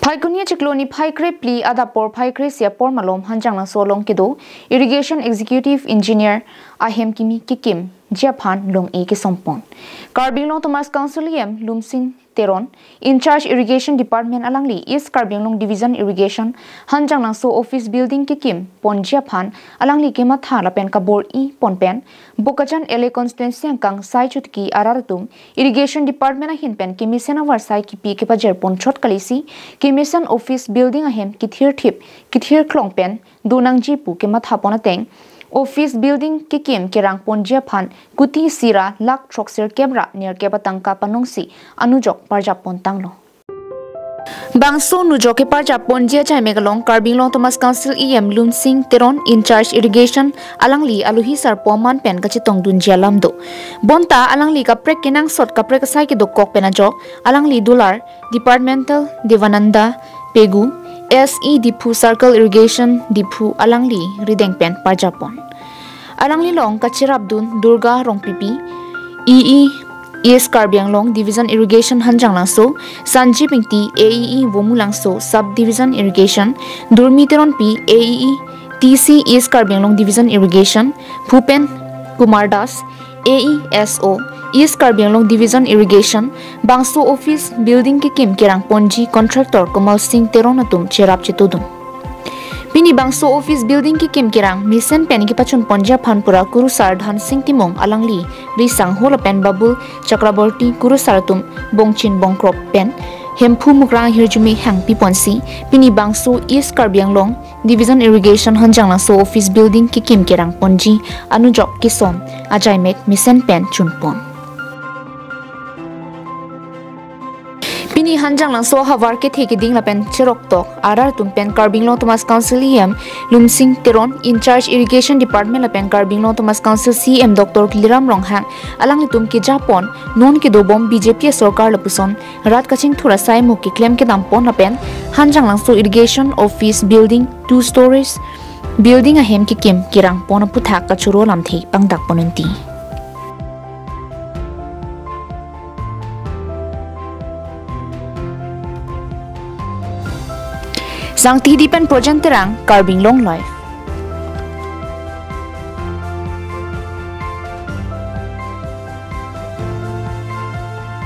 Phaikunia chikloni phaikre pli ada por phaikre sia por malom hanjang na solong kedo Irrigation Executive Engineer ahem kimi kikim aphan long e ke sompon Karbing Long Thomas Councilium lumsing teron in charge Irrigation Department alangli East Karbing Long Division Irrigation hanjang na so office building kikim pon aphan alangli ke matha lapen ka bor I ponpen bokachan ele constituency kang sai chutki araratum Irrigation Department a hinpen kimi senavar sai ki pi ke pajer pon chot kalisi Mission Office Building ahem kithir klongpen dunang jipu ke matha ponateng Office Building kikim kerang ponjia phan kuti sira lak troxer kebra near kebatang ka panongsi anujok parjap pontanglo Bangso nujok ke parjap ponjia chai megalong Karbing Long Thomas Council EM Lumsing Teron in charge irrigation alangli aluhi sar poman pen ka chitong dunjia lamdo bonta alangli ka prek kinang sot ka prek sai ke dokok penajok alangli dular departmental devananda pegu SE Dipu Circle Irrigation Dipu alangli rideng pen parjapon alangli long kachirabdun Durga Rongpipi EE East Karbing Long Division Irrigation hanjang langso Sanji Pingti AEE Womulangso Sub Division Irrigation Durmiteron P AEE TC East Karbing Long Division Irrigation Bhupen Kumar Das AESO East Karbing Long Division Irrigation Bangso Office Building kikim kerang ponji contractor Kamal Singh Teronatum cherap chitudum Pini Bangso Office Building kikim kerang mission pen ki pachun ponja phanpura kurusar dhan singh timong alangli risang hola pen babul chakraborti kurusaratum bongchin bongkrop pen hemphu mukrang hirjumi hang piponsi pini Bangso East Karbing Long Division Irrigation hanjang langso Office Building kikim kerang ponji anujok kesom ajaimek mission pen chunpon Pini hanjang langso hawar ke theke ding lapen cherok tok arar tumpen Karbing Long Thomas Council EM Lumsing Teron in charge Irrigation Department lapen Karbing Long Thomas Council CM Dr. Liram Ronghang alang litum ke Japon non ke dobom BJP sarkar lapuson rat kaching thura sai mu ki claim ke dampon lapen hanjang langso Irrigation Office Building 2 stories building ahem ki kim kirang pon puthak ka churo lamthei pangdak ponunti Sang tidipan projen terang Karbing Long Life